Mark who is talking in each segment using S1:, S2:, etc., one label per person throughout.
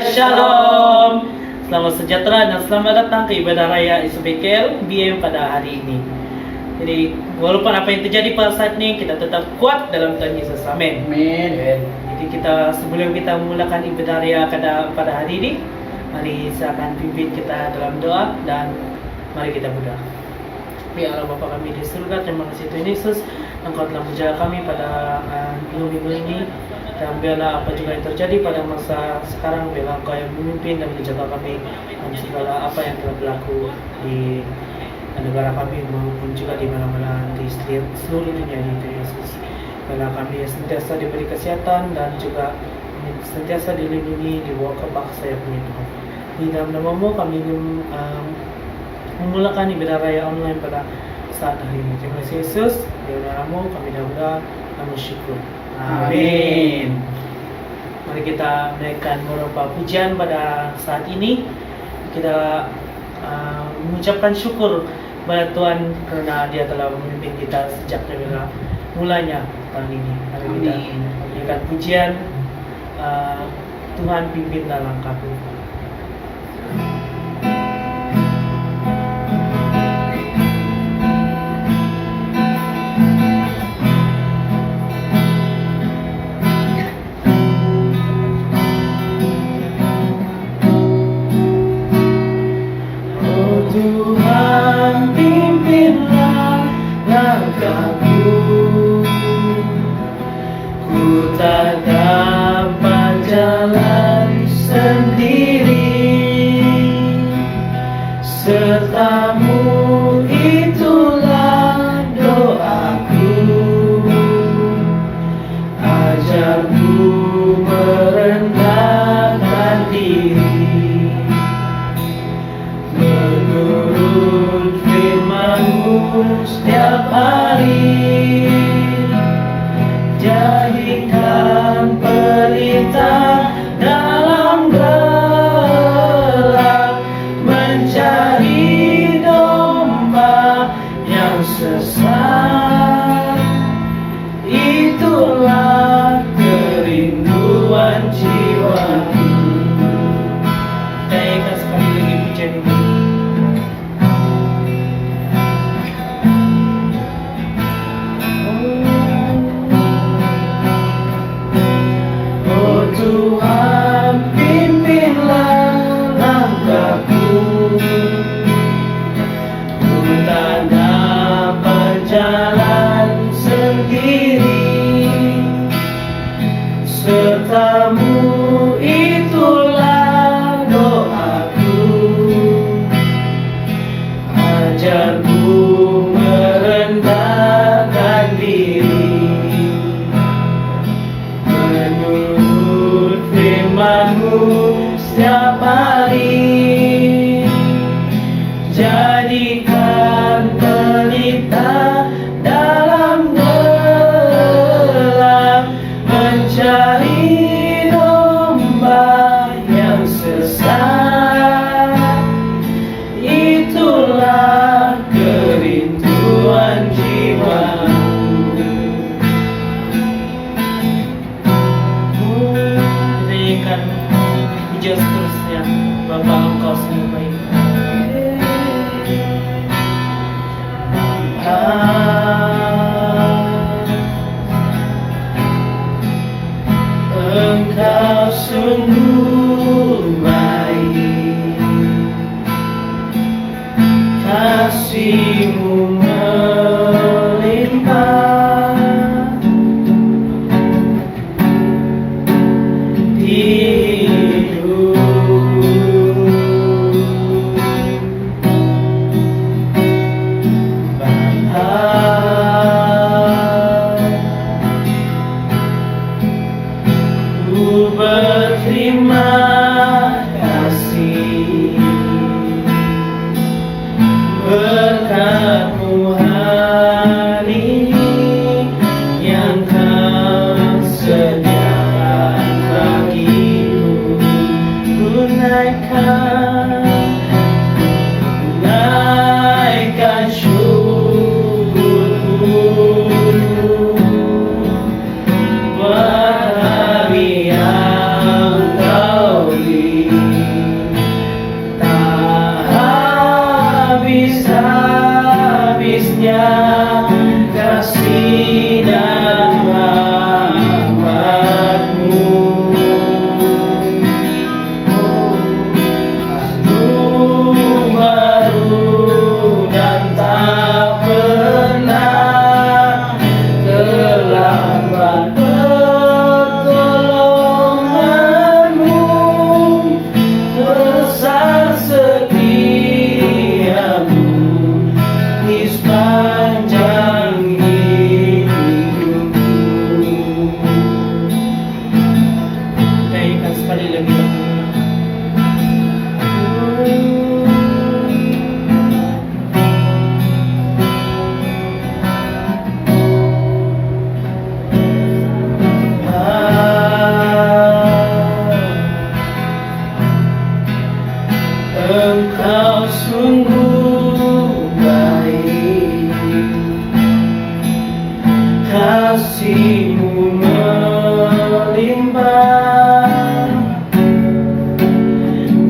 S1: Shalom, selamat sejahtera dan selamat datang ke ibadah raya SBKL BM pada hari ini. Jadi walaupun apa yang terjadi pada saat ini, kita tetap kuat dalam Tuhan Yesus. Amin.
S2: Amin.
S1: Jadi sebelum kita memulakan ibadah raya pada hari ini, mari saya akan pimpin kita dalam doa dan mari kita berdoa. Ya Allah Bapa kami di surga, terima kasih Tuhan Yesus, Engkau telah menjaga kami pada minggu-minggu ini. Dan biarlah apa juga yang terjadi pada masa sekarang, biarlah Engkau yang memimpin dan menjaga kami dalam segala apa yang telah berlaku di negara kami maupun juga di mana-mana di seluruh dunia ini, Tuhan Yesus. Biarlah kami sentiasa diberi kesehatan dan juga sentiasa dilindungi di bawah kebak sayap Tuhan. Di dalam nama-Mu kami ingin memulakan ibadah raya online pada saat hari ini. Terima kasih Yesus, di dalam-Mu kami berdoa dan bersyukur. Amin. Mari kita menaikkan beberapa pujian pada saat ini. Kita mengucapkan syukur kepada Tuhan karena Dia telah memimpin kita sejak dari mulanya tahun ini. Mari kita memberikan pujian, Tuhan pimpinlah langkahku. Tuhan pimpinlah langkahku, ku tak dapat jalan sendiri, serta-Mu itulah doaku, ajarku merendahkan diri. Menurut firman-Mu setiap hari, jadikan pelita dalam gelap, mencari domba yang sesat. Itulah kerinduan jiwaku. Kita ikhlas sekali lagi pujian ini. Tuhan pimpinlah langkahku, ku tak dapat jalan sendiri, serta-Mu itulah doaku, ajarku merendahkan diri. Menurut firman-Mu setiap hari, jadikan pelita dalam gelap, mencari domba yang sesat. Itulah kerinduan jiwaku. Berikan pujian seterusnya, Bapa Engkau sungguh baik. Engkau sungguh baik, kasih-Mu melimpah di hidup. Ku berterima kasih, berkat-Mu hari ini yang Kau sediakan bagiku. Naikkan syukurku buat hari yang Kau beri.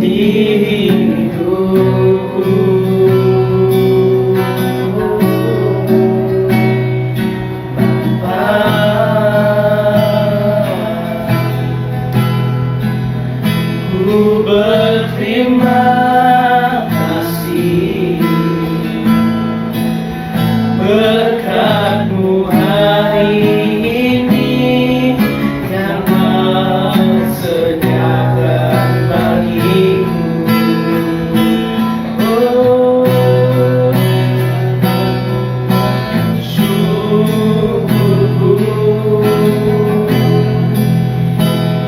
S1: di hidupku. Bapa, ku berterima kasih berkat-Mu hari ini yang sediakan bagiku. Oh, syukurku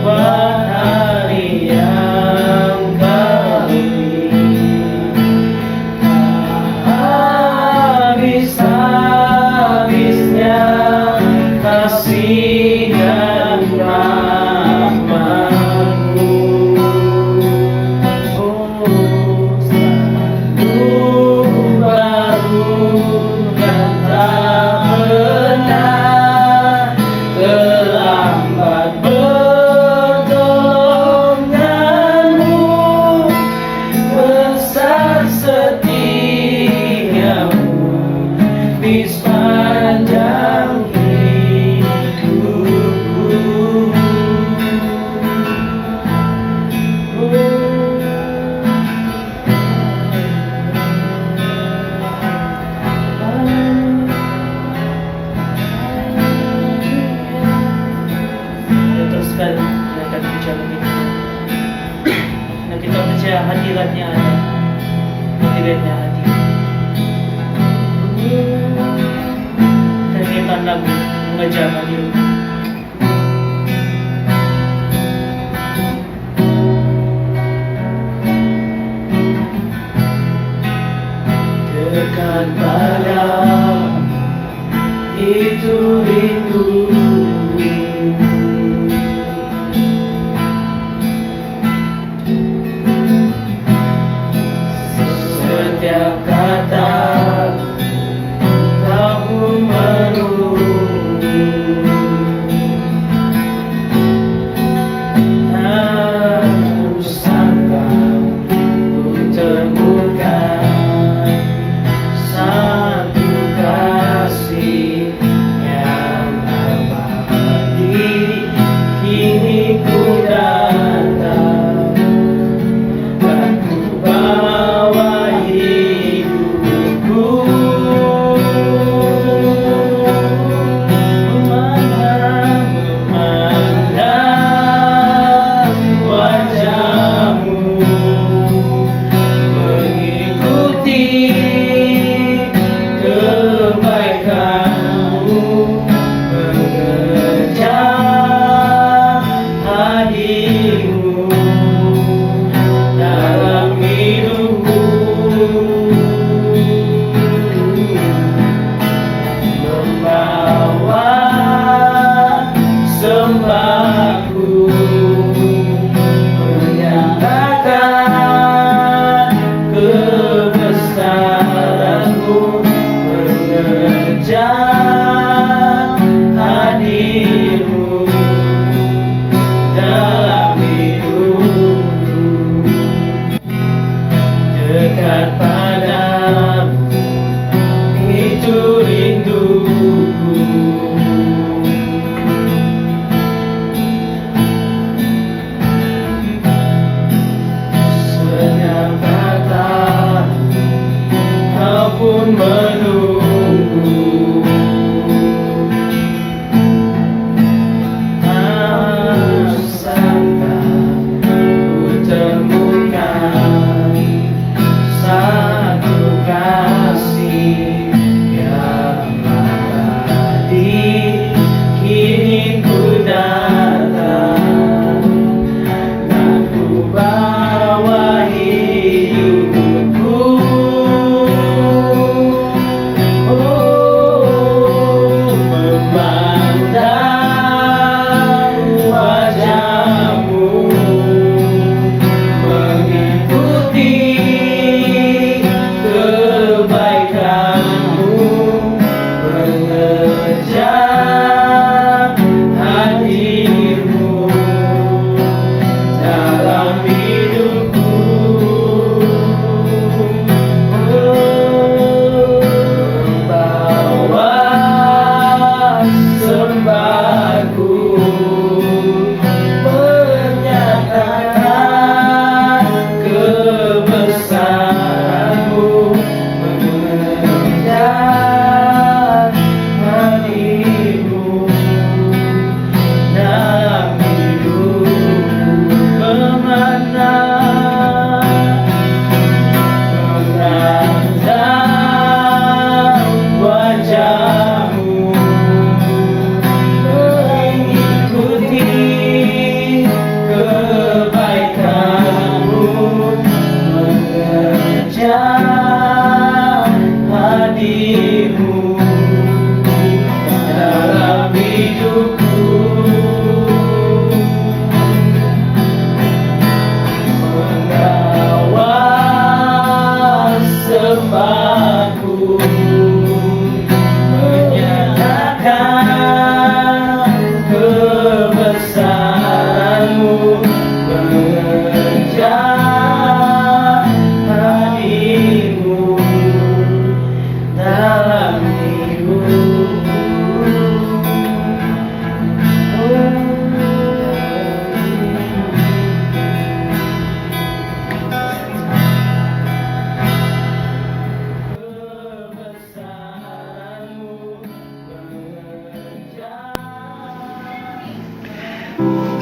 S1: buat hari yang Kau beri. Habis-habisnya kasih dan rahmat-Mu. Oh, selalu baru dan tak pernah terlambat pertolongan-Mu. Besar setia-Mu di sepanjang hidupku. Teruskan akan bicara kita. Nah, kita percaya hadiratnya ada, hadiratnya hadir. Ternyata lagu mengejar hadir. Dekat pada itu rindu, setiap kata tahu menunggu.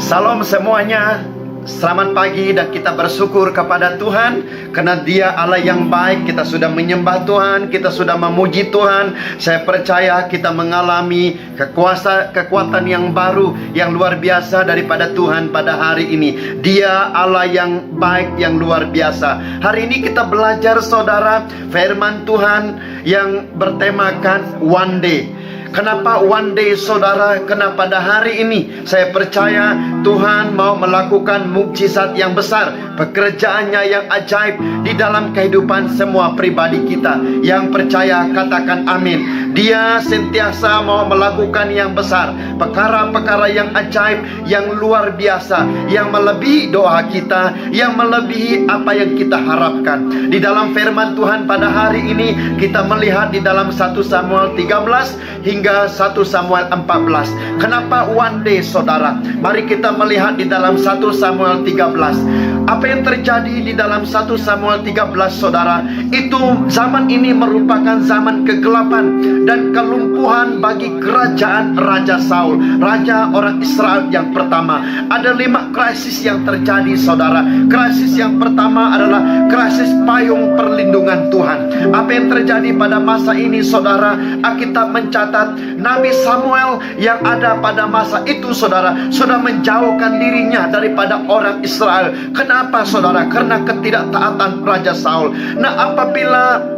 S2: Salam semuanya. Selamat pagi dan kita bersyukur kepada Tuhan karena Dia Allah yang baik. Kita sudah menyembah Tuhan, kita sudah memuji Tuhan. Saya percaya kita mengalami kekuatan yang baru, yang luar biasa daripada Tuhan pada hari ini. Dia Allah yang baik, yang luar biasa. Hari ini kita belajar saudara firman Tuhan yang bertemakan one day. Kenapa one day saudara? Karena pada hari ini saya percaya Tuhan mau melakukan mukjizat yang besar, pekerjaannya yang ajaib di dalam kehidupan semua pribadi kita. Yang percaya katakan amin. Dia sentiasa mau melakukan yang besar, perkara-perkara yang ajaib, yang luar biasa, yang melebihi doa kita, yang melebihi apa yang kita harapkan. Di dalam firman Tuhan pada hari ini kita melihat di dalam 1 Samuel 13 hingga 1 Samuel 14. Kenapa one day saudara? Mari kita melihat di dalam 1 Samuel 13. Apa yang terjadi di dalam 1 Samuel 13 saudara? Itu zaman ini merupakan zaman kegelapan dan kelumpuhan bagi kerajaan Raja Saul, raja orang Israel yang pertama. Ada 5 krisis yang terjadi saudara. Krisis yang pertama adalah krisis payung perlindungan Tuhan. Apa yang terjadi pada masa ini saudara? Alkitab mencatat Nabi Samuel yang ada pada masa itu saudara sudah menjauhkan dirinya daripada orang Israel. Kenapa saudara? Karena ketidaktaatan Raja Saul. Nah, apabila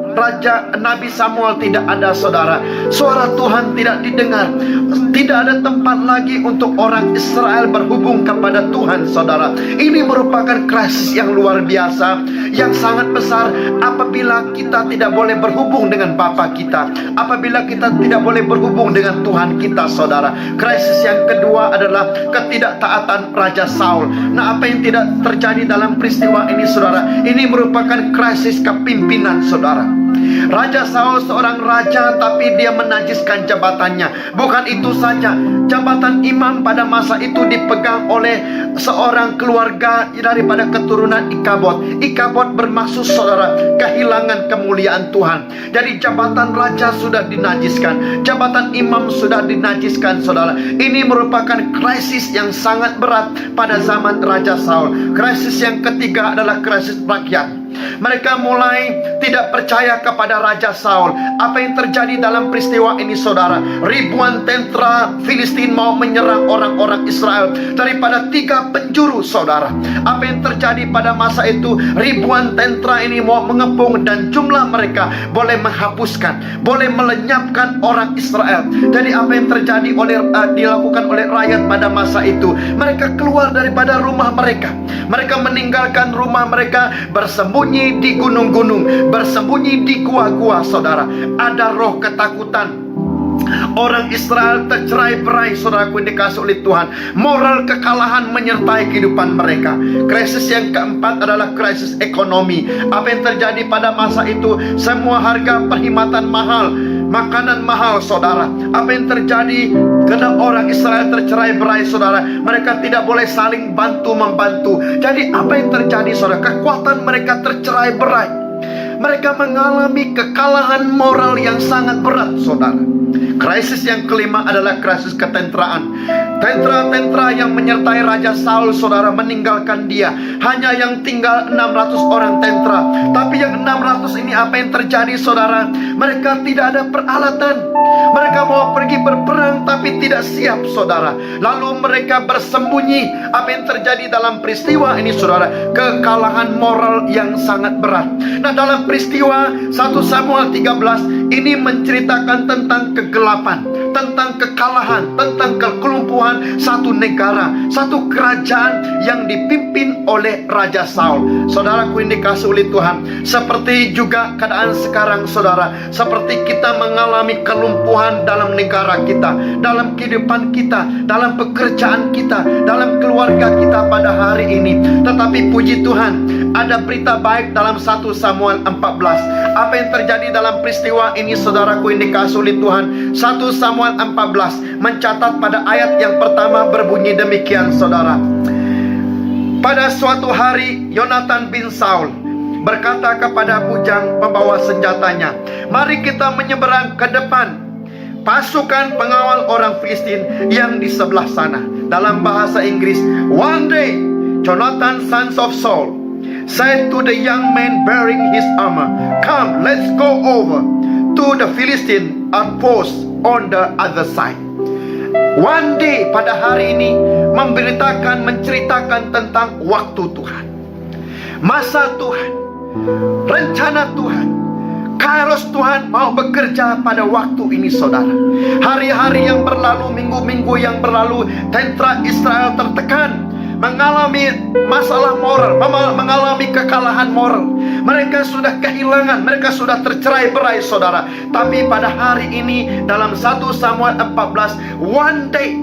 S2: Nabi Samuel tidak ada saudara, suara Tuhan tidak didengar, tidak ada tempat lagi untuk orang Israel berhubung kepada Tuhan saudara. Ini merupakan krisis yang luar biasa, yang sangat besar. Apabila kita tidak boleh berhubung dengan Bapa kita, apabila kita tidak boleh berhubung dengan Tuhan kita saudara. Krisis yang kedua adalah ketidaktaatan Raja Saul. Nah, apa yang tidak terjadi dalam peristiwa ini saudara? Ini merupakan krisis kepimpinan saudara. Raja Saul seorang raja, tapi dia menajiskan jabatannya. Bukan itu saja, jabatan imam pada masa itu dipegang oleh seorang keluarga daripada keturunan Ikabod. Ikabod bermaksud saudara kehilangan kemuliaan Tuhan. Jadi jabatan raja sudah dinajiskan, jabatan imam sudah dinajiskan saudara. Ini merupakan krisis yang sangat berat pada zaman Raja Saul. Krisis yang ketiga adalah krisis rakyat. Mereka mulai tidak percaya kepada Raja Saul. Apa yang terjadi dalam peristiwa ini saudara? Ribuan tentara Filistin mau menyerang orang-orang Israel daripada 3 penjuru saudara. Apa yang terjadi pada masa itu? Ribuan tentara ini mau mengepung dan jumlah mereka boleh menghapuskan, boleh melenyapkan orang Israel. Jadi apa yang terjadi dilakukan oleh rakyat pada masa itu? Mereka keluar daripada rumah mereka. Mereka meninggalkan rumah mereka, bersembunyi di gunung-gunung, bersembunyi di gua-gua saudara. Ada roh ketakutan. Orang Israel tercerai-berai saudaraku yang dikasih oleh Tuhan. Moral kekalahan menyertai kehidupan mereka. Krisis yang keempat adalah krisis ekonomi. Apa yang terjadi pada masa itu? Semua harga perkhidmatan mahal, makanan mahal saudara. Apa yang terjadi? Karena orang Israel tercerai-berai saudara, mereka tidak boleh saling bantu-membantu. Jadi apa yang terjadi saudara? Kekuatan mereka tercerai-berai. Mereka mengalami kekalahan moral yang sangat berat saudara. Krisis yang kelima adalah krisis ketenteraan. Tentara-tentara yang menyertai Raja Saul saudara meninggalkan dia. Hanya yang tinggal 600 orang tentara. Tapi yang 600 ini apa yang terjadi saudara? Mereka tidak ada peralatan. Mereka mau pergi berperang tapi tidak siap saudara. Lalu mereka bersembunyi. Apa yang terjadi dalam peristiwa ini saudara? Kekalahan moral yang sangat berat. Nah, dalam peristiwa 1 Samuel 13 ini menceritakan tentang kegelapan, tentang kekalahan, tentang kelumpuhan satu negara, satu kerajaan yang dipimpin oleh Raja Saul. Saudaraku yang dikasih oleh Tuhan, seperti juga keadaan sekarang saudara, seperti kita mengalami kelumpuhan dalam negara kita, dalam kehidupan kita, dalam pekerjaan kita, dalam keluarga kita pada hari ini. Tetapi puji Tuhan, ada berita baik dalam 1 Samuel 14. Apa yang terjadi dalam peristiwa ini saudaraku yang dikasih oleh Tuhan? 1 Samuel 14 mencatat pada ayat yang pertama berbunyi demikian saudara. Pada suatu hari Yonatan bin Saul berkata kepada bujang pembawa senjatanya, "Mari kita menyeberang ke depan pasukan pengawal orang Filistin yang di sebelah sana." dalam bahasa Inggris. One day, Jonathan, sons of Saul, said to the young man bearing his armor, "Come, let's go over to the Philistine outpost on the other side." One day, pada hari ini menceritakan tentang waktu Tuhan, masa Tuhan, rencana Tuhan, kairos Tuhan mau bekerja pada waktu ini, saudara. Hari-hari yang berlalu, minggu-minggu yang berlalu, tentara Israel tertekan, mengalami masalah moral, mengalami kekalahan moral. Mereka sudah kehilangan, mereka sudah tercerai-berai, saudara. Tapi pada hari ini dalam 1 Samuel 14, one day,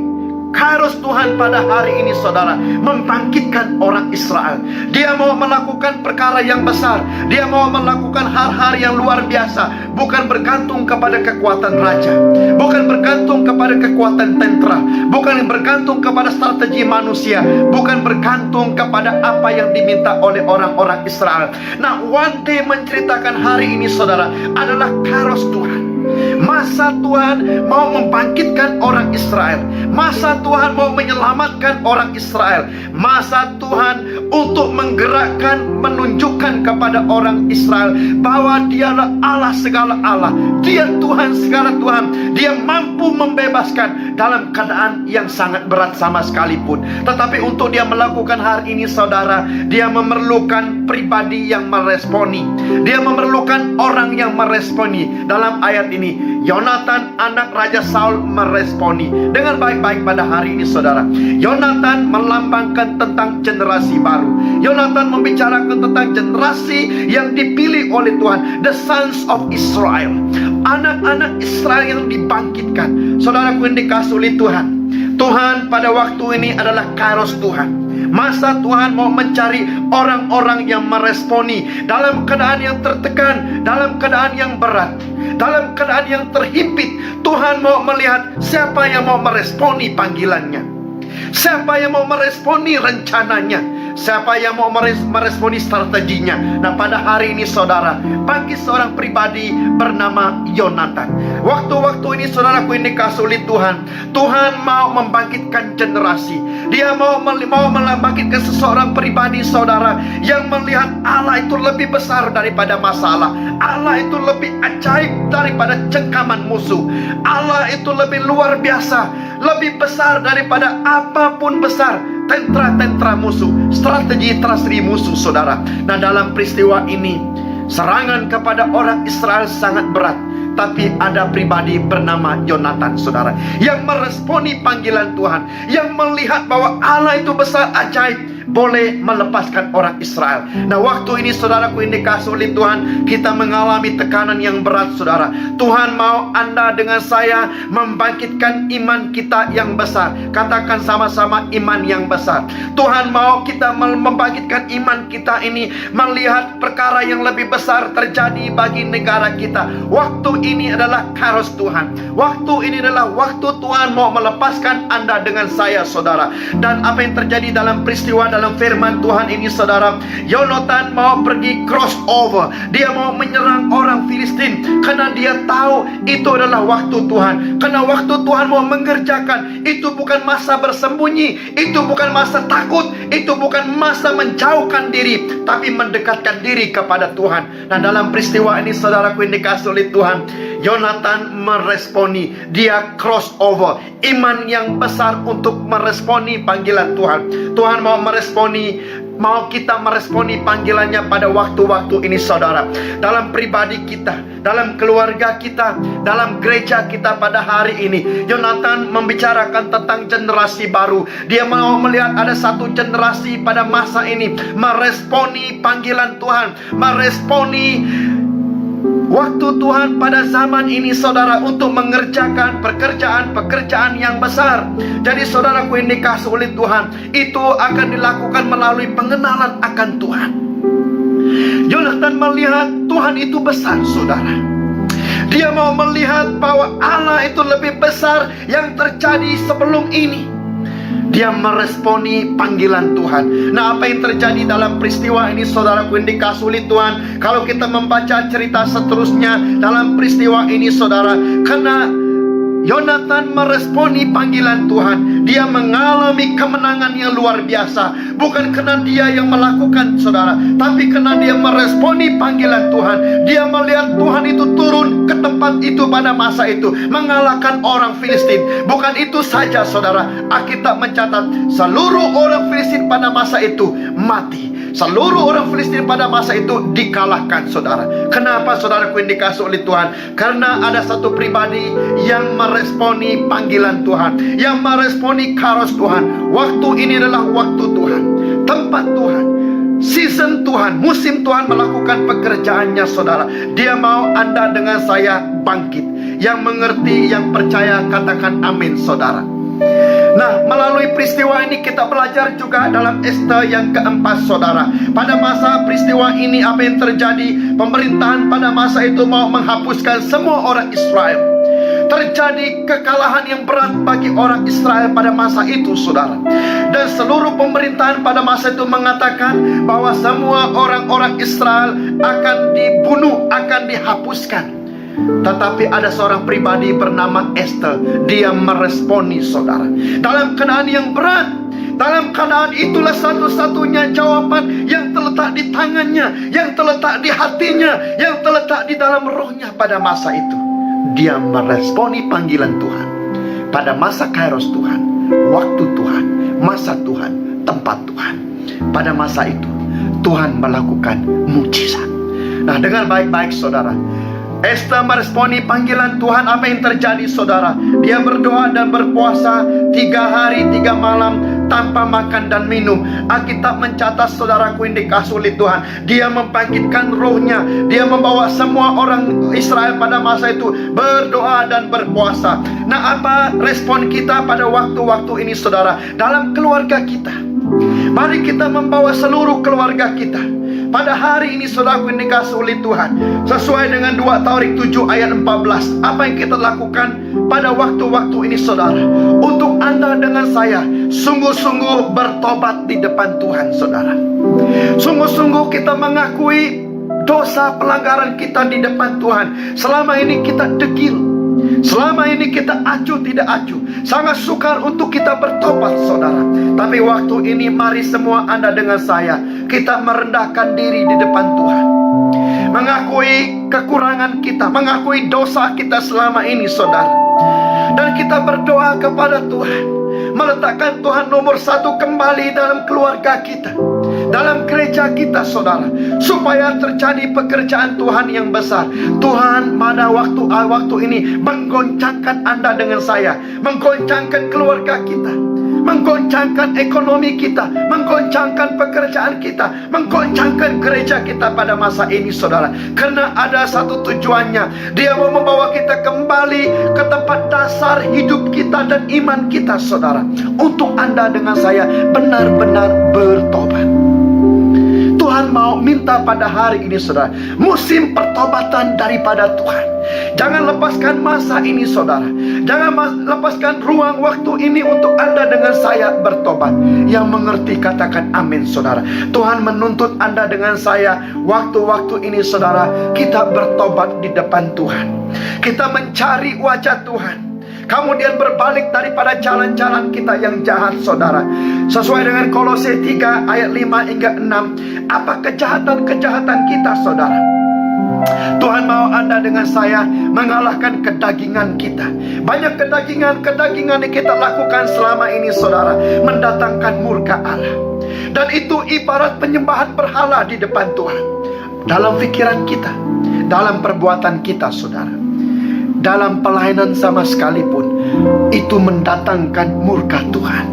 S2: kairos Tuhan pada hari ini, saudara, membangkitkan orang Israel. Dia mau melakukan perkara yang besar. Dia mau melakukan hal-hal yang luar biasa. Bukan bergantung kepada kekuatan raja, bukan bergantung kepada kekuatan tentara, bukan bergantung kepada strategi manusia, bukan bergantung kepada apa yang diminta oleh orang-orang Israel. Nah, one day menceritakan hari ini, saudara, adalah kairos Tuhan. Masa Tuhan mau membangkitkan orang Israel. Masa Tuhan mau menyelamatkan orang Israel. Masa Tuhan untuk menggerakkan, menunjukkan kepada orang Israel bahwa Dialah Allah segala Allah. Dia Tuhan segala Tuhan. Dia mampu membebaskan dalam keadaan yang sangat berat sama sekalipun. Tetapi untuk dia melakukan hal ini, saudara, dia memerlukan pribadi yang meresponi. Dia memerlukan orang yang meresponi. Dalam ayat ini, Yonatan anak Raja Saul meresponi dengan baik-baik pada hari ini, saudara. Yonatan melambangkan tentang generasi baru. Yonatan membicarakan tentang generasi yang dipilih oleh Tuhan, the sons of Israel, anak-anak Israel yang dibangkitkan. Saudaraku yang dikasihi oleh Tuhan, Tuhan pada waktu ini adalah kairos Tuhan. Masa Tuhan mau mencari orang-orang yang meresponi dalam keadaan yang tertekan, dalam keadaan yang berat, dalam keadaan yang terhimpit. Tuhan mau melihat siapa yang mau meresponi panggilannya, siapa yang mau meresponi rencananya, siapa yang mau meresponi strateginya. Nah, pada hari ini, saudara, bagi seorang pribadi bernama Yonatan, waktu-waktu ini, saudaraku ini dikasihi oleh Tuhan, Tuhan mau membangkitkan generasi. Dia mau membangkitkan seseorang pribadi, saudara, yang melihat Allah itu lebih besar daripada masalah. Allah itu lebih ajaib daripada cengkaman musuh. Allah itu lebih luar biasa, lebih besar daripada apapun besar tentara-tentara musuh, strategi musuh, saudara. Nah, dalam peristiwa ini, serangan kepada orang Israel sangat berat. Tapi ada pribadi bernama Yonatan, saudara, yang meresponi panggilan Tuhan, yang melihat bahwa Allah itu besar, ajaib, boleh melepaskan orang Israel. Nah, waktu ini, saudaraku yang dikasihi oleh Tuhan, kita mengalami tekanan yang berat, saudara. Tuhan mau Anda dengan saya membangkitkan iman kita yang besar. Katakan sama-sama, iman yang besar. Tuhan mau kita membangkitkan iman kita ini, melihat perkara yang lebih besar terjadi bagi negara kita. Waktu ini adalah kairos Tuhan. Waktu ini adalah waktu Tuhan mau melepaskan Anda dengan saya, saudara. Dan apa yang terjadi dalam peristiwa, dalam firman Tuhan ini, saudara, Yonatan mau pergi crossover. Dia mau menyerang orang Filistin karena dia tahu itu adalah waktu Tuhan. Karena waktu Tuhan mau mengerjakan. Itu bukan masa bersembunyi, itu bukan masa takut, itu bukan masa menjauhkan diri, tapi mendekatkan diri kepada Tuhan. Nah, dalam peristiwa ini, saudaraku yang dikasihi oleh Tuhan, Yonatan meresponi. Dia crossover, iman yang besar untuk meresponi panggilan Tuhan. Tuhan mau meresponi, mau kita meresponi panggilannya pada waktu-waktu ini, saudara. Dalam pribadi kita, dalam keluarga kita, dalam gereja kita pada hari ini, Yonatan membicarakan tentang generasi baru. Dia mau melihat ada satu generasi pada masa ini meresponi panggilan Tuhan, meresponi waktu Tuhan pada zaman ini, saudara, untuk mengerjakan pekerjaan yang besar. Jadi, saudaraku yang dikasihi oleh Tuhan, itu akan dilakukan melalui pengenalan akan Tuhan. Yonatan melihat Tuhan itu besar, saudara. Dia mau melihat bahwa Allah itu lebih besar yang terjadi sebelum ini. Dia meresponi panggilan Tuhan. Nah, apa yang terjadi dalam peristiwa ini, saudaraku yang dikasihi oleh Tuhan, kalau kita membaca cerita seterusnya dalam peristiwa ini, saudara, karena Yonatan meresponi panggilan Tuhan. Dia mengalami kemenangan yang luar biasa. Bukan karena dia yang melakukan, saudara, tapi karena dia meresponi panggilan Tuhan. Dia melihat Tuhan itu turun ke tempat itu pada masa itu, mengalahkan orang Filistin. Bukan itu saja, saudara, Alkitab mencatat seluruh orang Filistin pada masa itu mati. Seluruh orang Filistin pada masa itu dikalahkan, saudara. Kenapa, saudaraku yang dikasih oleh Tuhan? Karena ada satu pribadi yang meresponi panggilan Tuhan, yang meresponi karos Tuhan. Waktu ini adalah waktu Tuhan, tempat Tuhan, season Tuhan, musim Tuhan melakukan pekerjaannya, saudara. Dia mau Anda dengan saya bangkit. Yang mengerti, yang percaya, katakan amin, saudara. Nah, melalui peristiwa ini kita belajar juga dalam Esta yang keempat, saudara. Pada masa peristiwa ini apa yang terjadi? Pemerintahan pada masa itu mau menghapuskan semua orang Israel. Terjadi kekalahan yang berat bagi orang Israel pada masa itu, saudara. Dan seluruh pemerintahan pada masa itu mengatakan bahwa semua orang-orang Israel akan dibunuh, akan dihapuskan. Tetapi ada seorang pribadi bernama Esther. Dia meresponi, saudara. Dalam keadaan yang berat, dalam keadaan itulah satu-satunya jawaban yang terletak di tangannya, yang terletak di hatinya, yang terletak di dalam rohnya pada masa itu. Dia meresponi panggilan Tuhan. Pada masa kairos Tuhan, waktu Tuhan, masa Tuhan, tempat Tuhan. Pada masa itu Tuhan melakukan mujizat. Nah, dengar baik-baik, saudara. Esther meresponi panggilan Tuhan. Apa yang terjadi, saudara? Dia berdoa dan berpuasa 3 hari 3 malam tanpa makan dan minum. Alkitab mencatat, saudaraku yang dikasih oleh Tuhan, dia membangkitkan rohnya. Dia membawa semua orang Israel pada masa itu berdoa dan berpuasa. Nah, apa respon kita pada waktu-waktu ini, saudara? Dalam keluarga kita, mari kita membawa seluruh keluarga kita pada hari ini, saudaraku yang dikasih oleh Tuhan, sesuai dengan 2 Tawarik 7 ayat 14. Apa yang kita lakukan pada waktu-waktu ini, saudara? Untuk Anda dengan saya sungguh-sungguh bertobat di depan Tuhan, saudara. Sungguh-sungguh kita mengakui dosa pelanggaran kita di depan Tuhan. Selama ini kita degil, selama ini kita acuh tidak acuh, sangat sukar untuk kita bertobat, saudara. Tapi waktu ini mari semua Anda dengan saya, kita merendahkan diri di depan Tuhan, mengakui kekurangan kita, mengakui dosa kita selama ini, saudara. Dan kita berdoa kepada Tuhan, meletakkan Tuhan nomor 1 kembali dalam keluarga kita, dalam gereja kita, saudara, supaya terjadi pekerjaan Tuhan yang besar. Tuhan pada waktu ini menggoncangkan Anda dengan saya, menggoncangkan keluarga kita, menggoncangkan ekonomi kita, menggoncangkan pekerjaan kita, menggoncangkan gereja kita pada masa ini, saudara. Karena ada satu tujuannya. Dia mau membawa kita kembali ke tempat dasar hidup kita dan iman kita, saudara. Untuk Anda dengan saya benar-benar bertobat. Tuhan mau minta pada hari ini, saudara, musim pertobatan daripada Tuhan. Jangan lepaskan masa ini, saudara. Jangan lepaskan ruang waktu ini untuk Anda dengan saya bertobat. Yang mengerti katakan amin, saudara. Tuhan menuntut Anda dengan saya waktu-waktu ini, saudara, kita bertobat di depan Tuhan. Kita mencari wajah Tuhan, kemudian berbalik daripada jalan-jalan kita yang jahat, saudara. Sesuai dengan Kolose 3 ayat 5 hingga 6. Apa kejahatan-kejahatan kita, saudara? Tuhan mau Anda dengan saya mengalahkan kedagingan kita. Banyak kedagingan yang kita lakukan selama ini, saudara, mendatangkan murka Allah. Dan itu ibarat penyembahan berhala di depan Tuhan. Dalam pikiran kita, dalam perbuatan kita, saudara, dalam pelayanan sama sekalipun, itu mendatangkan murka Tuhan.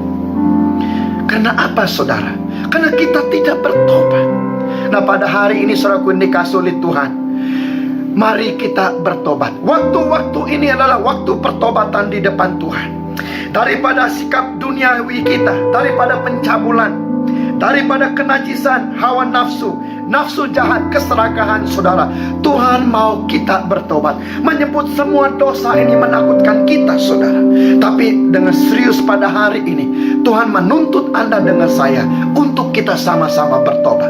S2: Karena apa, saudara? Karena kita tidak bertobat. Nah, pada hari ini, saudaraku yang dikasih oleh Tuhan, mari kita bertobat. Waktu-waktu ini adalah waktu pertobatan di depan Tuhan. Daripada sikap duniawi kita, daripada pencabulan, daripada kenajisan, hawa nafsu, nafsu jahat, keserakahan saudara. Tuhan mau kita bertobat. Menyebut semua dosa ini menakutkan kita saudara. Tapi dengan serius pada hari ini, Tuhan menuntut Anda dengan saya untuk kita sama-sama bertobat.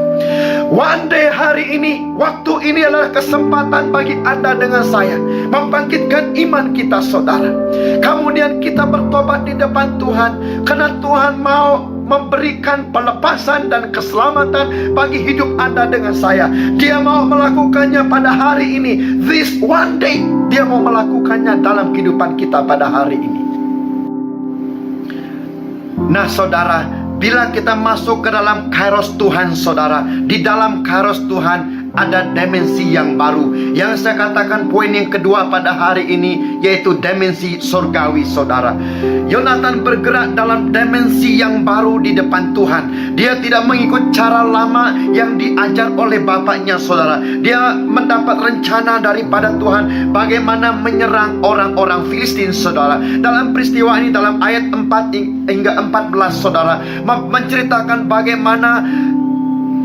S2: One day, hari ini, waktu ini adalah kesempatan bagi Anda dengan saya membangkitkan iman kita saudara. Kemudian kita bertobat di depan Tuhan, karena Tuhan mau memberikan pelepasan dan keselamatan bagi hidup Anda dengan saya. Dia mau melakukannya pada hari ini. This one day, Dia mau melakukannya dalam kehidupan kita pada hari ini. Nah saudara, bila kita masuk ke dalam kairos Tuhan saudara, di dalam kairos Tuhan ada dimensi yang baru. Yang saya katakan poin yang kedua pada hari ini, yaitu dimensi surgawi saudara. Yonatan bergerak dalam dimensi yang baru di depan Tuhan. Dia tidak mengikut cara lama yang diajar oleh bapaknya saudara. Dia mendapat rencana daripada Tuhan bagaimana menyerang orang-orang Filistin saudara. Dalam peristiwa ini, dalam ayat 4 hingga 14 saudara, menceritakan bagaimana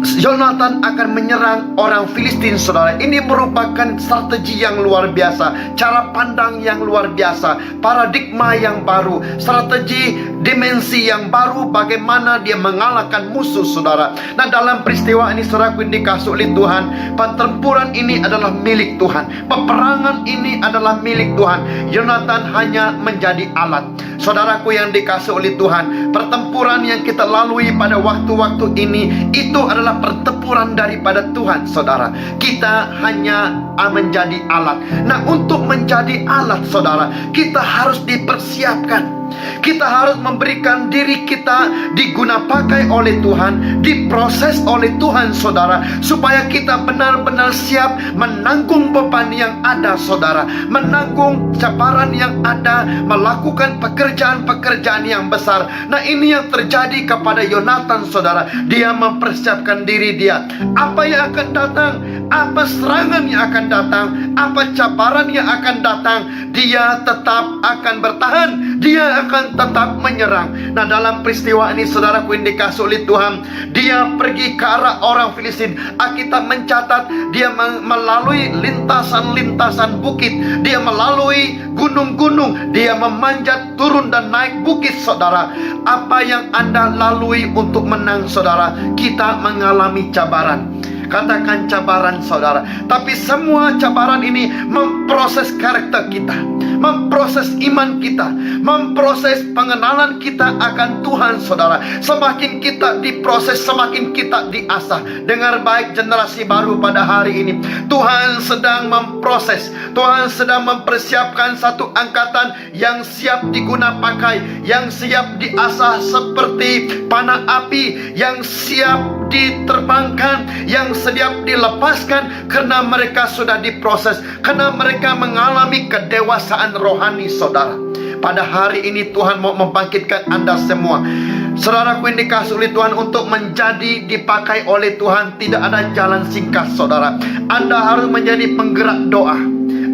S2: Yonatan akan menyerang orang Filistin saudara. Ini merupakan strategi yang luar biasa, cara pandang yang luar biasa, paradigma yang baru, strategi dimensi yang baru, bagaimana dia mengalahkan musuh saudara. Nah dalam peristiwa ini saudaraku yang dikasih oleh Tuhan, pertempuran ini adalah milik Tuhan, peperangan ini adalah milik Tuhan. Yonatan hanya menjadi alat. Saudaraku yang dikasih oleh Tuhan, pertempuran yang kita lalui pada waktu-waktu ini, itu adalah pertempuran daripada Tuhan saudara. Kita hanya menjadi alat. Nah untuk menjadi alat saudara, kita harus dipersiapkan. Kita harus memberikan diri kita diguna pakai oleh Tuhan, diproses oleh Tuhan saudara, supaya kita benar-benar siap menanggung beban yang ada saudara, menanggung cabaran yang ada, melakukan pekerjaan-pekerjaan yang besar. Nah ini yang terjadi kepada Yonatan saudara. Dia mempersiapkan diri dia. Apa yang akan datang, apa serangan yang akan datang, apa cabaran yang akan datang, dia tetap akan bertahan. Dia akan tetap menyerang. Nah dalam peristiwa ini saudaraku yang dikasih oleh Tuhan, dia pergi ke arah orang Filistin. Alkitab mencatat dia melalui lintasan-lintasan bukit, dia melalui gunung-gunung, dia memanjat, turun dan naik bukit saudara. Apa yang Anda lalui untuk menang saudara? Kita mengalami cabaran. Katakan cabaran saudara. Tapi semua cabaran ini memproses karakter kita, memproses iman kita, memproses pengenalan kita akan Tuhan saudara. Semakin kita diproses, semakin kita diasah. Dengar baik generasi baru pada hari ini, Tuhan sedang memproses, Tuhan sedang mempersiapkan satu angkatan yang siap diguna pakai, yang siap diasah seperti panah api, yang siap diterbangkan, yang siap dilepaskan, karena mereka sudah diproses, karena mereka mengalami kedewasaan rohani saudara. Pada hari ini Tuhan mau membangkitkan Anda semua, saudaraku yang dikasih oleh Tuhan, untuk menjadi dipakai oleh Tuhan. Tidak ada jalan singkat saudara. Anda harus menjadi penggerak doa,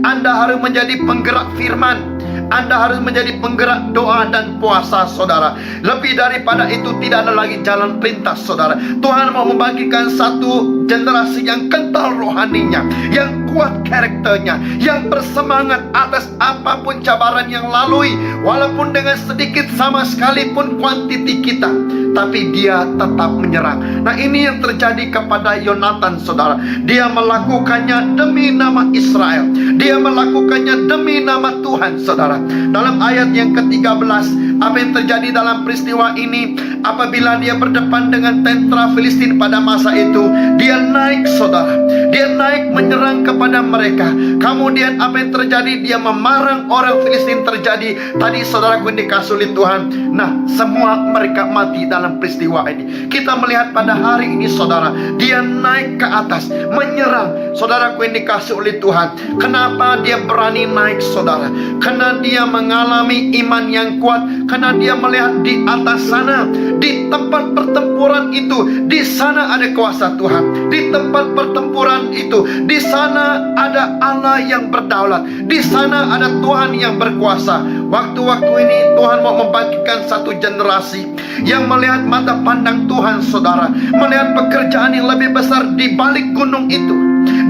S2: Anda harus menjadi penggerak firman, Anda harus menjadi penggerak doa dan puasa saudara. Lebih daripada itu tidak ada lagi jalan pintas saudara. Tuhan mau membangkitkan satu generasi yang kental rohaninya, yang kuat karakternya, yang bersemangat atas apapun cabaran yang lalui. Walaupun dengan sedikit sama sekalipun kuantiti kita, tapi dia tetap menyerang. Nah ini yang terjadi kepada Yonatan saudara. Dia melakukannya demi nama Israel, dia melakukannya demi nama Tuhan saudara. Dalam ayat yang ke-13, apa yang terjadi dalam peristiwa ini? Apabila dia berdepan dengan tentara Filistin pada masa itu, dia naik saudara, dia naik menyerang kepada mereka. Kemudian apa yang terjadi? Dia memarang orang Filistin. Terjadi tadi saudaraku yang dikasih oleh Tuhan. Nah semua mereka mati dalam peristiwa ini. Kita melihat pada hari ini saudara, dia naik ke atas menyerang. Saudaraku yang dikasih oleh Tuhan, kenapa dia berani naik saudara? Karena dia mengalami iman yang kuat, karena dia melihat di atas sana, di tempat pertempuran itu, di sana ada kuasa Tuhan. Di tempat pertempuran itu, di sana ada Allah yang berdaulat, di sana ada Tuhan yang berkuasa. Waktu-waktu ini Tuhan mau membangkitkan satu generasi yang melihat mata pandang Tuhan, saudara, melihat pekerjaan yang lebih besar di balik gunung itu,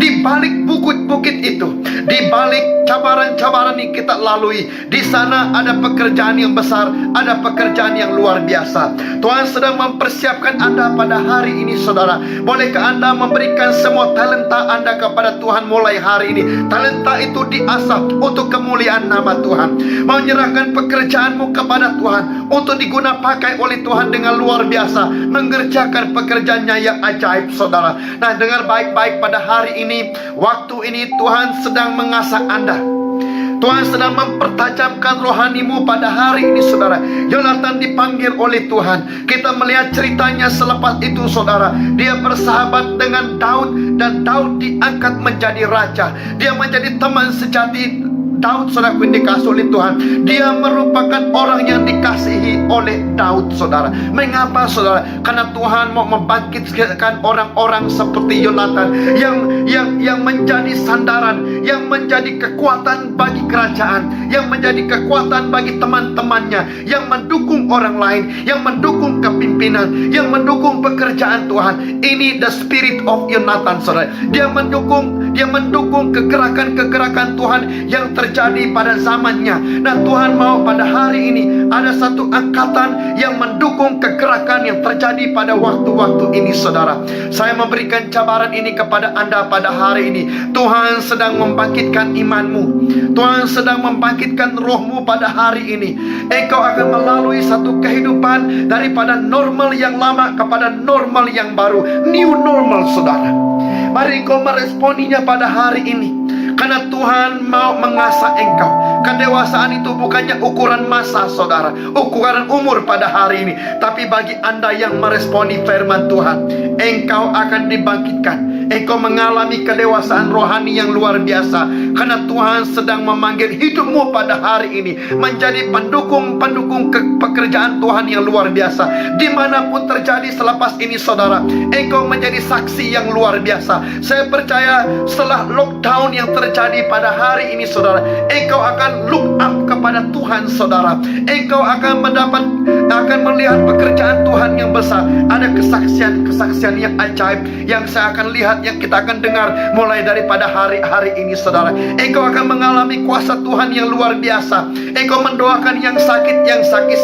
S2: di balik bukit-bukit itu, di balik cabaran-cabaran yang kita lalui. Di sana ada pekerjaan yang besar, ada pekerjaan yang luar biasa. Tuhan sedang mempersiapkan Anda pada hari ini, saudara. Bolehkah Anda memberikan semua talenta Anda kepada Tuhan mulai hari ini? Talenta itu diasah untuk kemuliaan nama Tuhan. Menyerahkan pekerjaanmu kepada Tuhan untuk diguna pakai oleh Tuhan dengan luar biasa, mengerjakan pekerjaannya yang ajaib, saudara. Nah, dengar baik-baik, pada hari ini, waktu ini Tuhan sedang mengasah Anda. Tuhan sedang mempertajamkan rohanimu pada hari ini, saudara. Yonatan dipanggil oleh Tuhan. Kita melihat ceritanya selepas itu, saudara. Dia bersahabat dengan Daud, dan Daud diangkat menjadi raja. Dia menjadi teman sejati Daud, saudara, yang dikasih oleh Tuhan. Dia merupakan orang yang dikasihi oleh Daud, saudara. Mengapa, saudara? Karena Tuhan mau membangkitkan orang-orang seperti Yonatan yang menjadi sandaran, yang menjadi kekuatan bagi kerajaan, yang menjadi kekuatan bagi teman-temannya, yang mendukung orang lain, yang mendukung kepimpinan, yang mendukung pekerjaan Tuhan. Ini the spirit of Yonatan, saudara. Dia mendukung kegerakan-kegerakan Tuhan yang terjadi pada zamannya. Dan Tuhan mau pada hari ini ada satu angkatan yang mendukung kegerakan yang terjadi pada waktu-waktu ini, saudara. Saya memberikan cabaran ini kepada Anda pada hari ini. Tuhan sedang membangkitkan imanmu. Tuhan sedang membangkitkan rohmu pada hari ini. Engkau akan melalui satu kehidupan daripada normal yang lama kepada normal yang baru. New normal, saudara. Mari engkau meresponinya pada hari ini, karena Tuhan mau mengasah engkau. Kedewasaan itu bukannya ukuran masa, saudara, ukuran umur pada hari ini. Tapi bagi Anda yang meresponi firman Tuhan, engkau akan dibangkitkan. Engkau mengalami kedewasaan rohani yang luar biasa, karena Tuhan sedang memanggil hidupmu pada hari ini menjadi pendukung pekerjaan Tuhan yang luar biasa. Dimanapun terjadi selepas ini, saudara, engkau menjadi saksi yang luar biasa. Saya percaya setelah lockdown yang terjadi pada hari ini, saudara, engkau akan look up kepada Tuhan, saudara. Engkau akan melihat pekerjaan Tuhan yang besar. Ada kesaksian yang ajaib yang saya akan lihat, yang kita akan dengar mulai daripada hari-hari ini, saudara. Engkau akan mengalami kuasa Tuhan yang luar biasa. Engkau mendoakan yang sakit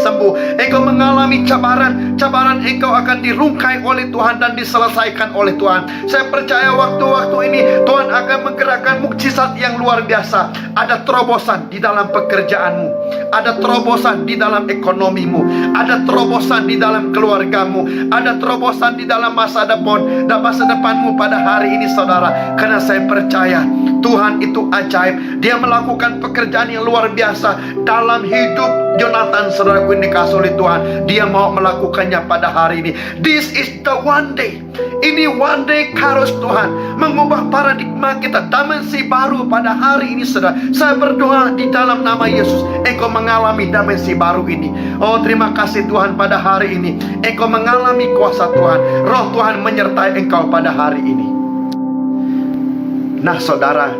S2: sembuh. Engkau mengalami cabaran engkau akan dirungkai oleh Tuhan dan diselesaikan oleh Tuhan. Saya percaya waktu-waktu ini Tuhan akan menggerakkan mukjizat yang luar biasa. Ada terobosan di dalam pekerjaanmu, ada terobosan di dalam ekonomimu, ada terobosan di dalam keluargamu, ada terobosan di dalam masa depanmu pada hari ini, saudara. Karena saya percaya Tuhan itu ajaib. Dia melakukan pekerjaan yang luar biasa dalam hidup Yonatan, saudaraku yang dikasih oleh Tuhan. Dia mau melakukannya pada hari ini. This is the one day. Ini one day kairos Tuhan, mengubah paradigma kita, dimensi baru pada hari ini, saudara. Saya berdoa di dalam nama Yesus, engkau mengalami dimensi baru ini. Oh, terima kasih Tuhan, pada hari ini engkau mengalami kuasa Tuhan. Roh Tuhan menyertai engkau pada hari ini. Nah, saudara,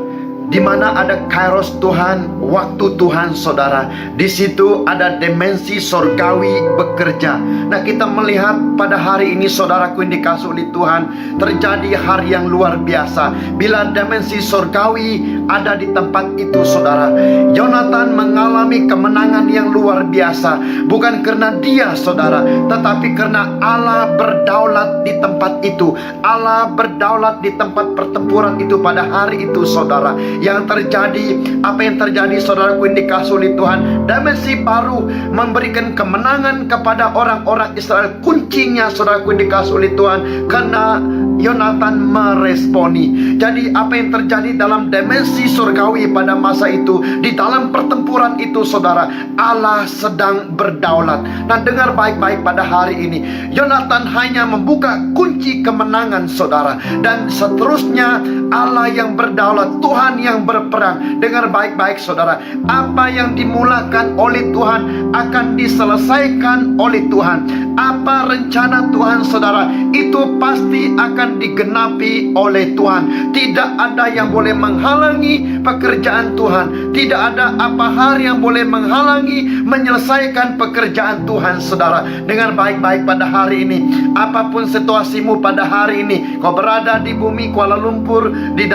S2: di mana ada kairos Tuhan, waktu Tuhan, saudara, di situ ada dimensi sorgawi bekerja. Nah, kita melihat pada hari ini, saudaraku yang dikasih oleh Tuhan, terjadi hari yang luar biasa. Bila dimensi sorgawi ada di tempat itu, saudara, Yonatan mengalami kemenangan yang luar biasa. Bukan karena dia, saudara, tetapi karena Allah berdaulat di tempat itu. Allah berdaulat di tempat pertempuran itu pada hari itu, saudara. Yang terjadi, apa yang terjadi, saudaraku yang dikasih oleh Tuhan, dimensi baru memberikan kemenangan kepada orang-orang Israel. Kuncinya, saudaraku yang dikasih oleh Tuhan, karena Yonatan meresponi. Jadi apa yang terjadi dalam dimensi surgawi pada masa itu, di dalam pertempuran itu, saudara, Allah sedang berdaulat. Nah, dengar baik-baik pada hari ini, Yonatan hanya membuka kunci kemenangan, saudara. Dan seterusnya Allah yang berdaulat, Tuhan yang berperang. Dengar baik-baik saudara, apa yang dimulakan oleh Tuhan akan diselesaikan oleh Tuhan. Apa rencana Tuhan saudara, itu pasti akan digenapi oleh Tuhan. Tidak ada yang boleh menghalangi pekerjaan Tuhan. Tidak ada apa hari yang boleh menghalangi menyelesaikan pekerjaan Tuhan saudara. Dengar baik-baik pada hari ini, apapun situasimu pada hari ini, kau berada di bumi Kuala Lumpur, di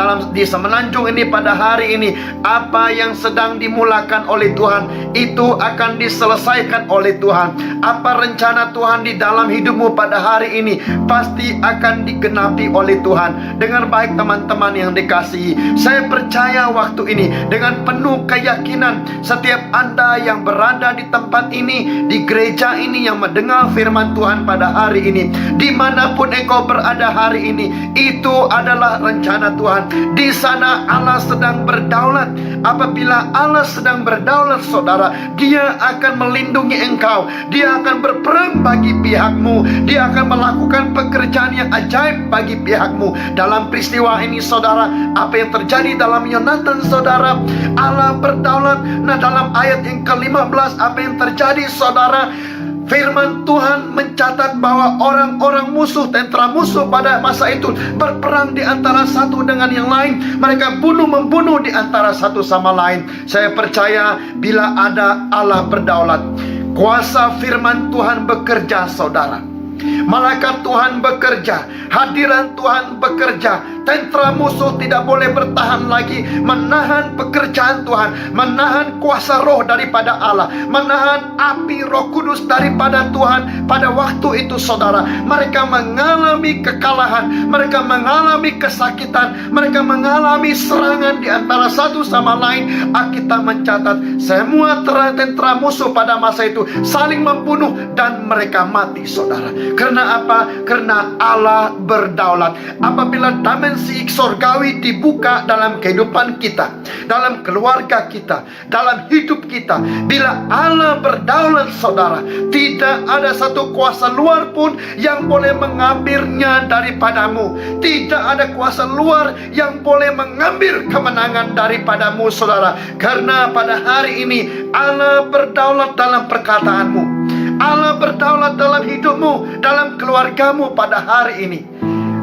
S2: Semenanjung ini pada hari ini, apa yang sedang dimulakan oleh Tuhan itu akan diselesaikan oleh Tuhan. Apa rencana Tuhan di dalam hidupmu pada hari ini pasti akan digenapi oleh Tuhan. Dengar baik teman-teman yang dikasihi, saya percaya waktu ini dengan penuh keyakinan, setiap Anda yang berada di tempat ini, di gereja ini, yang mendengar firman Tuhan pada hari ini, dimanapun engkau berada hari ini, itu adalah rencana Tuhan. Di sana Allah sedang berdaulat. Apabila Allah sedang berdaulat saudara, Dia akan melindungi engkau. Dia akan berperang bagi pihakmu. Dia akan melakukan pekerjaan yang ajaib bagi pihakmu. Dalam peristiwa ini saudara, apa yang terjadi dalam Yonatan saudara, Allah berdaulat. Nah, dalam ayat yang ke-15 apa yang terjadi saudara? Firman Tuhan mencatat bahwa orang-orang musuh, tentara musuh pada masa itu berperang di antara satu dengan yang lain. Mereka bunuh-membunuh di antara satu sama lain. Saya percaya bila ada Allah berdaulat, kuasa firman Tuhan bekerja saudara. Malaikat Tuhan bekerja, hadiran Tuhan bekerja. Tentara musuh tidak boleh bertahan lagi, menahan pekerjaan Tuhan, menahan kuasa roh daripada Allah, menahan api Roh Kudus daripada Tuhan. Pada waktu itu saudara, mereka mengalami kekalahan, mereka mengalami kesakitan, mereka mengalami serangan di antara satu sama lain. Alkitab mencatat semua tentara musuh pada masa itu saling membunuh dan mereka mati saudara. Karena apa? Karena Allah berdaulat. Apabila dimensi surgawi dibuka dalam kehidupan kita, dalam keluarga kita, dalam hidup kita, bila Allah berdaulat saudara, tidak ada satu kuasa luar pun yang boleh mengambilnya daripadamu. Tidak ada kuasa luar yang boleh mengambil kemenangan daripadamu saudara. Karena pada hari ini Allah berdaulat dalam perkataanmu, Allah berdaulat dalam hidupmu, dalam keluargamu pada hari ini.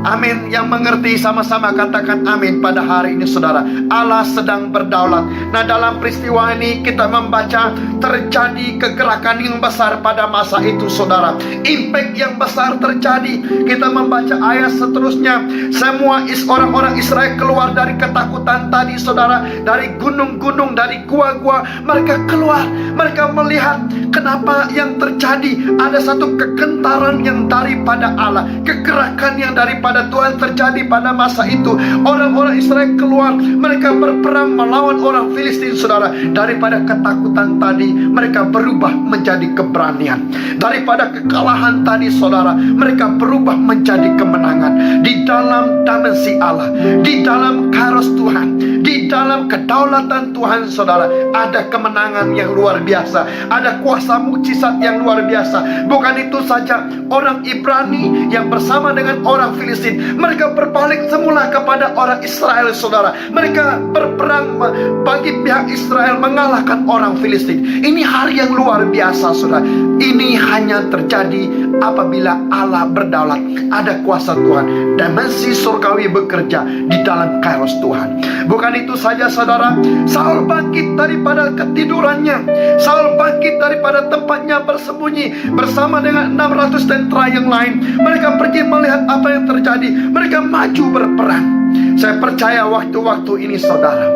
S2: Amin. Yang mengerti sama-sama katakan amin pada hari ini saudara. Allah sedang berdaulat. Nah, dalam peristiwa ini kita membaca terjadi kegerakan yang besar pada masa itu saudara. Impact yang besar terjadi. Kita membaca ayat seterusnya. Semua orang-orang Israel keluar dari ketakutan tadi saudara, dari gunung-gunung, dari gua-gua. Mereka keluar, mereka melihat kenapa yang terjadi. Ada satu kegentaran yang daripada Allah, kegerakan yang daripada Tuhan terjadi pada masa itu. Orang-orang Israel keluar, mereka berperang melawan orang Filistin saudara. Daripada ketakutan tadi, mereka berubah menjadi keberanian. Daripada kekalahan tadi saudara, mereka berubah menjadi kemenangan. Di dalam dimensi Allah, di dalam kairos Tuhan, di dalam kedaulatan Tuhan saudara, ada kemenangan yang luar biasa, ada kuasa mukjizat yang luar biasa. Bukan itu saja, orang Ibrani yang bersama dengan orang Filistin, mereka berbalik semula kepada orang Israel saudara. Mereka berperang bagi pihak Israel, mengalahkan orang Filistin. Ini hari yang luar biasa saudara. Ini hanya terjadi apabila Allah berdaulat. Ada kuasa Tuhan, dimensi surgawi bekerja di dalam kairos Tuhan. Bukan itu saja saudara, Saul bangkit daripada ketidurannya. Saul bangkit daripada tempatnya bersembunyi bersama dengan 600 tentara yang lain. Mereka pergi melihat apa yang terjadi. Mereka maju berperang. Saya percaya waktu-waktu ini saudara,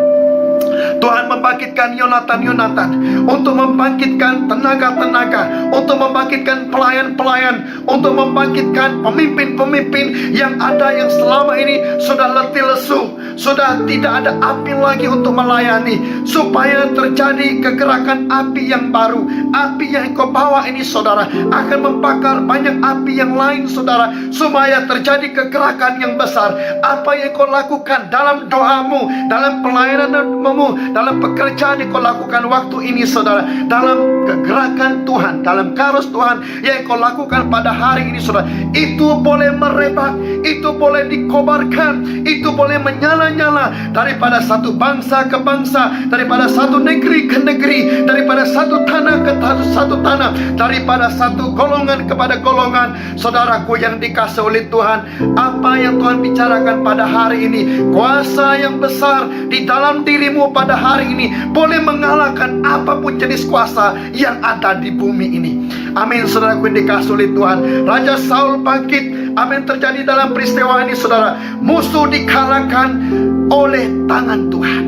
S2: Tuhan membangkitkan Yonatan untuk membangkitkan tenaga-tenaga, untuk membangkitkan pelayan-pelayan, untuk membangkitkan pemimpin-pemimpin yang ada yang selama ini sudah letih lesu, sudah tidak ada api lagi untuk melayani, supaya terjadi kegerakan api yang baru. Api yang kau bawa ini saudara akan membakar banyak api yang lain saudara, supaya terjadi kegerakan yang besar. Apa yang kau lakukan dalam doamu, dalam pelayananmu, dalam pekerjaan yang kau lakukan waktu ini saudara, dalam kegerakan Tuhan, dalam kairos Tuhan yang kau lakukan pada hari ini saudara, itu boleh merebak, itu boleh dikobarkan, itu boleh menyala menyala-nyala daripada satu bangsa ke bangsa, daripada satu negeri ke negeri, daripada satu tanah ke satu tanah, daripada satu golongan kepada golongan. Saudaraku yang dikasihi oleh Tuhan, apa yang Tuhan bicarakan pada hari ini, kuasa yang besar di dalam dirimu pada hari ini boleh mengalahkan apapun jenis kuasa yang ada di bumi ini. Amin. Saudaraku yang dikasihi oleh Tuhan, Raja Saul bangkit. Apa yang terjadi dalam peristiwa ini, saudara? Musuh dikalahkan oleh tangan Tuhan.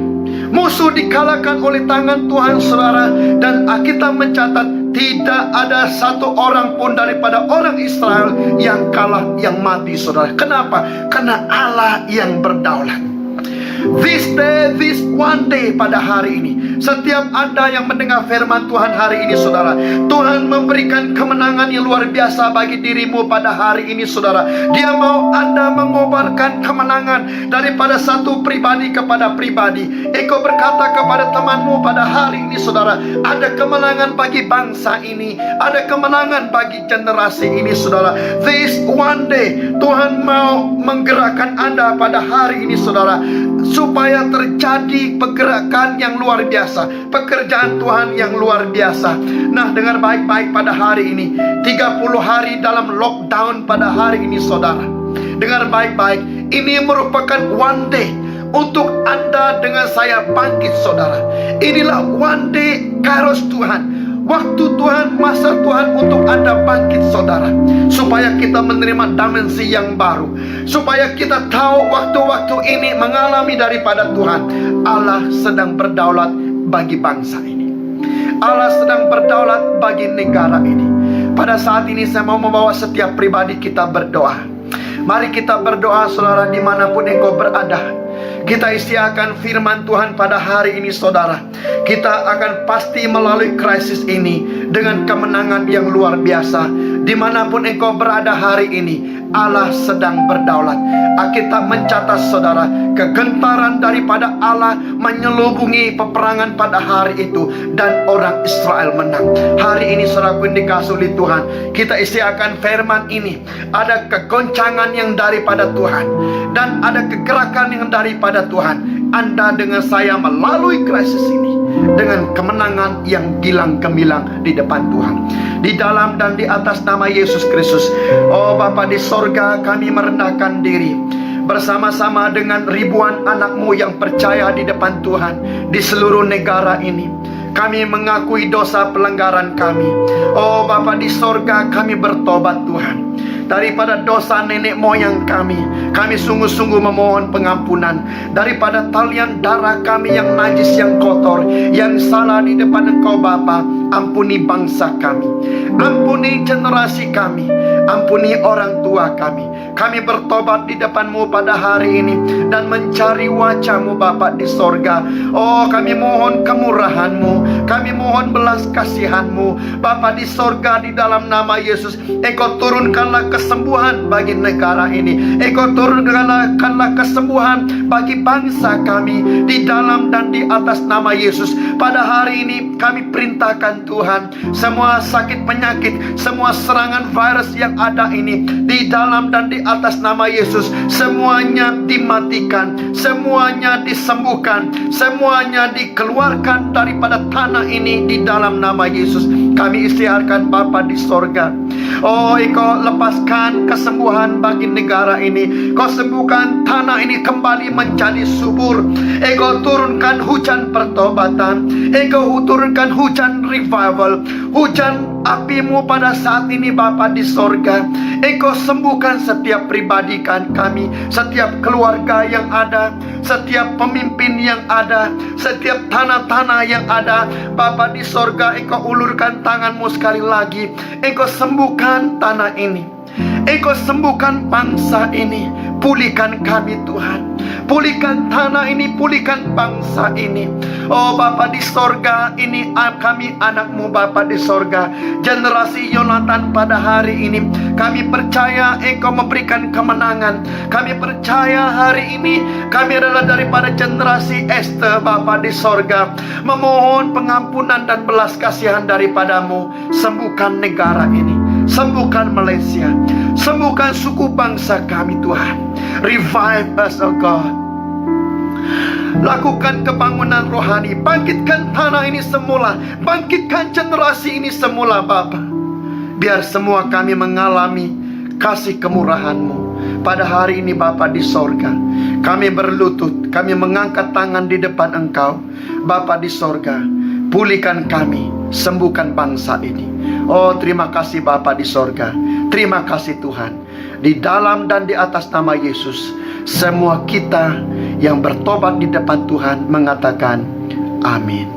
S2: Musuh dikalahkan oleh tangan Tuhan, saudara. Dan Alkitab mencatat tidak ada satu orang pun daripada orang Israel yang kalah, yang mati, saudara. Kenapa? Karena Allah yang berdaulat. This day, this one day, pada hari ini, setiap Anda yang mendengar firman Tuhan hari ini, saudara, Tuhan memberikan kemenangan yang luar biasa bagi dirimu pada hari ini, saudara. Dia mau Anda mengobarkan kemenangan daripada satu pribadi kepada pribadi. Engkau berkata kepada temanmu pada hari ini, saudara, ada kemenangan bagi bangsa ini, ada kemenangan bagi generasi ini, saudara. This one day, Tuhan mau menggerakkan Anda pada hari ini, saudara, supaya terjadi pergerakan yang luar biasa, pekerjaan Tuhan yang luar biasa. Nah, dengar baik-baik pada hari ini, 30 hari dalam lockdown pada hari ini, saudara. Dengar baik-baik, ini merupakan one day untuk Anda dengan saya bangkit, saudara. Inilah one day kairos Tuhan, waktu Tuhan, masa Tuhan untuk Anda bangkit, saudara. Supaya kita menerima dimensi yang baru, supaya kita tahu waktu-waktu ini mengalami daripada Tuhan. Allah sedang berdaulat bagi bangsa ini. Allah sedang berdaulat bagi negara ini. Pada saat ini saya mau membawa setiap pribadi kita berdoa. Mari kita berdoa, saudara, dimanapun engkau berada. Kita isiakan firman Tuhan pada hari ini, saudara. Kita akan pasti melalui krisis ini dengan kemenangan yang luar biasa. Dimanapun engkau berada hari ini, Allah sedang berdaulat. Alkitab mencatat, saudara, kegentaran daripada Allah menyelubungi peperangan pada hari itu, dan orang Israel menang. Hari ini, saudaraku yang dikasihi oleh Tuhan, kita isiakan firman ini. Ada kegoncangan yang daripada Tuhan, dan ada kegerakan yang daripada Tuhan. Anda dengan saya melalui krisis ini dengan kemenangan yang gilang gemilang di depan Tuhan, di dalam dan di atas nama Yesus Kristus. Oh Bapa di sorga, kami merendahkan diri bersama-sama dengan ribuan anakmu yang percaya di depan Tuhan di seluruh negara ini. Kami mengakui dosa pelanggaran kami. Oh Bapa di sorga, kami bertobat Tuhan daripada dosa nenek moyang kami. Kami sungguh-sungguh memohon pengampunan daripada talian darah kami yang najis, yang kotor, yang salah di depan Engkau Bapa. Ampuni bangsa kami, ampuni generasi kami, ampuni orang tua kami. Kami bertobat di depan-Mu pada hari ini dan mencari wajah-Mu Bapa di sorga. Oh, kami mohon kemurahan-Mu, kami mohon belas kasihan-Mu Bapa di sorga. Di dalam nama Yesus, Engkau turunkanlah kesembuhan bagi negara ini. Engkau turunkanlah kesembuhan bagi bangsa kami di dalam dan di atas nama Yesus. Pada hari ini kami perintahkan Tuhan, semua sakit penyakit, semua serangan virus yang ada ini di dalam dan di atas nama Yesus, semuanya dimatikan, semuanya disembuhkan, semuanya dikeluarkan daripada tanah ini di dalam nama Yesus. Kami isytiharkan Bapa di sorga. Oh, Engkau lepaskan kesembuhan bagi negara ini. Kau sembuhkan tanah ini kembali menjadi subur. Engkau turunkan hujan pertobatan. Engkau turunkan hujan revival, hujan api-Mu pada saat ini Bapa di sorga. Engkau sembuhkan setiap pribadi kami, setiap keluarga yang ada, setiap pemimpin yang ada, setiap tanah-tanah yang ada Bapa di sorga. Engkau ulurkan tangan-Mu sekali lagi. Engkau sembuhkan tanah ini, Engkau sembuhkan bangsa ini. Pulihkan kami Tuhan, pulihkan tanah ini, pulihkan bangsa ini. Oh Bapa di sorga, ini kami anak-Mu Bapa di sorga, generasi Yonatan pada hari ini. Kami percaya Engkau memberikan kemenangan. Kami percaya hari ini kami adalah daripada generasi Esther Bapa di sorga, memohon pengampunan dan belas kasihan daripada-Mu. Sembuhkan negara ini, sembuhkan Malaysia, sembuhkan suku bangsa kami Tuhan. Revive us, oh God. Lakukan kebangunan rohani. Bangkitkan tanah ini semula. Bangkitkan generasi ini semula Bapa. Biar semua kami mengalami kasih kemurahan-Mu. Pada hari ini Bapa di sorga, kami berlutut, kami mengangkat tangan di depan Engkau. Bapa di sorga, pulihkan kami, sembuhkan bangsa ini. Oh terima kasih Bapa di sorga. Terima kasih Tuhan. Di dalam dan di atas nama Yesus, semua kita yang bertobat di depan Tuhan mengatakan amin.